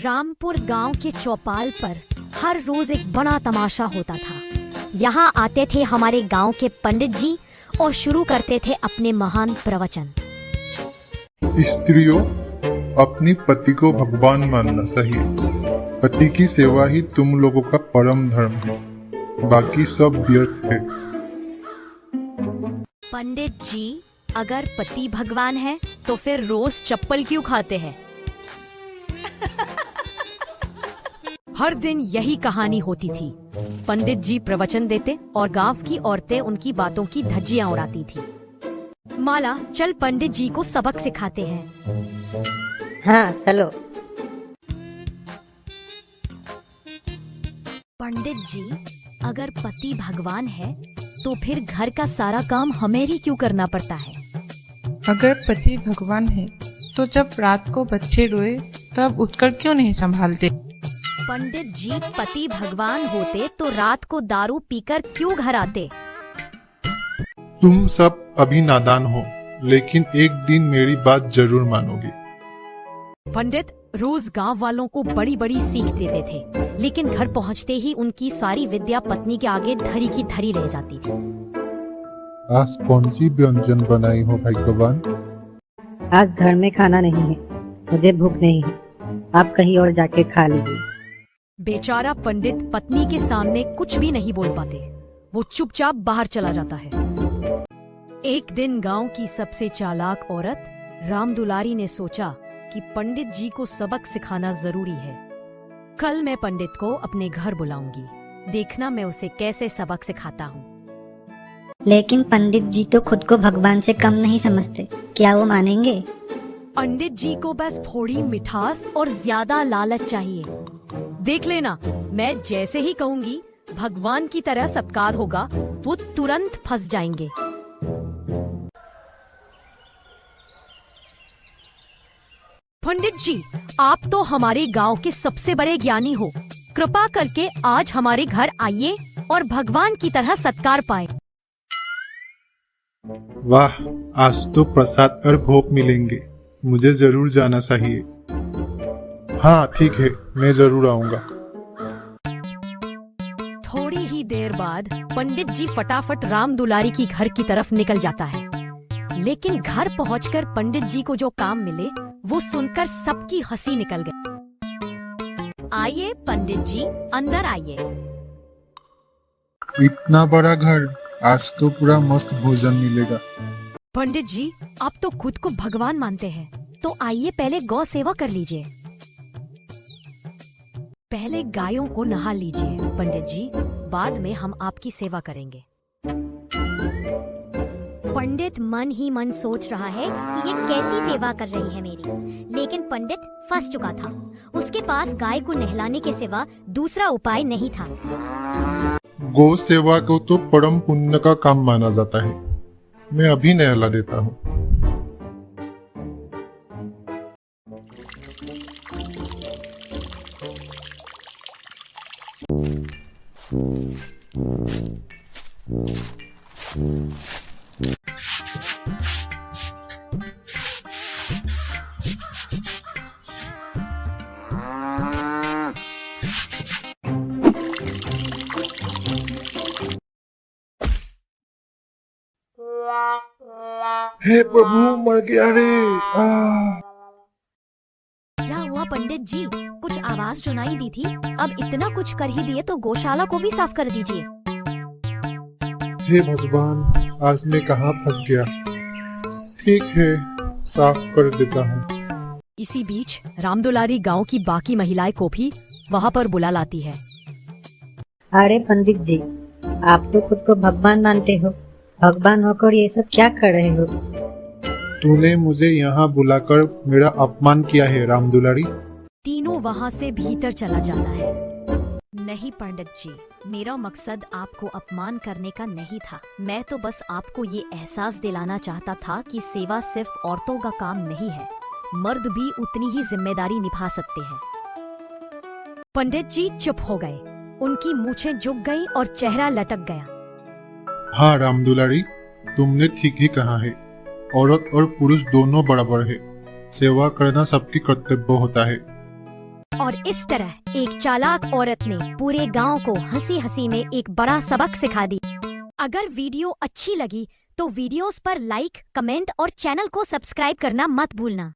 रामपुर गांव के चौपाल पर हर रोज एक बड़ा तमाशा होता था। यहाँ आते थे हमारे गांव के पंडित जी और शुरू करते थे अपने महान प्रवचन। स्त्रियों, अपने पति को भगवान मानना चाहिए। पति की सेवा ही तुम लोगों का परम धर्म है, बाकी सब व्यर्थ है। पंडित जी, अगर पति भगवान है तो फिर रोज चप्पल क्यों खाते हैं? हर दिन यही कहानी होती थी। पंडित जी प्रवचन देते और गांव की औरतें उनकी बातों की धज्जियां उड़ाती थी। माला, चल पंडित जी को सबक सिखाते हैं। हाँ चलो। पंडित जी, अगर पति भगवान है तो फिर घर का सारा काम हमें ही क्यों करना पड़ता है? अगर पति भगवान है तो जब रात को बच्चे रोए तब उठकर क्यों नहीं संभालते? पंडित जी, पति भगवान होते तो रात को दारू पीकर क्यों घर आते? तुम सब अभी नादान हो, लेकिन एक दिन मेरी बात जरूर मानोगे। पंडित रोज गांव वालों को बड़ी बड़ी सीख देते थे, लेकिन घर पहुंचते ही उनकी सारी विद्या पत्नी के आगे धरी की धरी रह जाती थी। आज कौन सी व्यंजन बनाई हो भगवान? आज घर में खाना नहीं है, मुझे भूख नहीं है, आप कहीं और जाके खा लीजिए। बेचारा पंडित पत्नी के सामने कुछ भी नहीं बोल पाते। वो चुपचाप बाहर चला जाता है। एक दिन गांव की सबसे चालाक औरत रामदुलारी ने सोचा कि पंडित जी को सबक सिखाना जरूरी है। कल मैं पंडित को अपने घर बुलाऊंगी, देखना मैं उसे कैसे सबक सिखाता हूँ। लेकिन पंडित जी तो खुद को भगवान से कम नहीं समझते, क्या वो मानेंगे? पंडित जी को बस थोड़ी मिठास और ज्यादा लालच चाहिए। देख लेना, मैं जैसे ही कहूंगी भगवान की तरह सत्कार होगा, वो तुरंत फंस जाएंगे। पंडित जी, आप तो हमारे गांव के सबसे बड़े ज्ञानी हो। कृपा करके आज हमारे घर आइए और भगवान की तरह सत्कार पाएं। वाह, आज तो प्रसाद और भोग मिलेंगे। मुझे जरूर जाना चाहिए। हाँ ठीक है, मैं जरूर आऊंगा। थोड़ी ही देर बाद पंडित जी फटाफट रामदुलारी की घर की तरफ निकल जाता है। लेकिन घर पहुंचकर पंडित जी को जो काम मिले वो सुनकर सबकी हंसी निकल गई। आइए पंडित जी, अंदर आइए। इतना बड़ा घर, आज तो पूरा मस्त भोजन मिलेगा। पंडित जी, आप तो खुद को भगवान मानते हैं, तो आइए पहले गौ सेवा कर लीजिए। पहले गायों को नहा लीजिए पंडित जी, बाद में हम आपकी सेवा करेंगे। पंडित मन ही मन सोच रहा है कि ये कैसी सेवा कर रही है मेरी। लेकिन पंडित फंस चुका था। उसके पास गाय को नहलाने के सिवा दूसरा उपाय नहीं था। गौ सेवा को तो परम पुण्य का काम माना जाता है। मैं अभी नहला देता हूँ। हे प्रभु, मर गया रे। क्या हुआ पंडित जी? कुछ आवाज सुनाई दी थी। अब इतना कुछ कर ही दिए तो गौशाला को भी साफ कर दीजिए। हे भगवान, आज मैं कहाँ फंस गया। ठीक है, साफ कर देता हूँ। इसी बीच रामदुलारी गांव की बाकी महिलाएं को भी वहाँ पर बुला लाती है। अरे पंडित जी, आप तो खुद को भगवान मानते हो, भगवान होकर ये सब क्या कर रहे हो? तूने मुझे यहाँ बुलाकर मेरा अपमान किया है रामदुलारी। तीनों वहाँ से भीतर चला जाता है। नहीं पंडित जी, मेरा मकसद आपको अपमान करने का नहीं था। मैं तो बस आपको ये एहसास दिलाना चाहता था कि सेवा सिर्फ औरतों का काम नहीं है, मर्द भी उतनी ही जिम्मेदारी निभा सकते हैं। पंडित जी चुप हो गए। उनकी मूछें झुक गई और चेहरा लटक गया। हाँ रामदुलारी, तुमने ठीक ही कहा है। औरत और पुरुष दोनों बराबर है। सेवा करना सबकी कर्तव्य होता है। और इस तरह एक चालाक औरत ने पूरे गांव को हंसी हंसी में एक बड़ा सबक सिखा दी। अगर वीडियो अच्छी लगी तो वीडियोस पर लाइक, कमेंट और चैनल को सब्सक्राइब करना मत भूलना।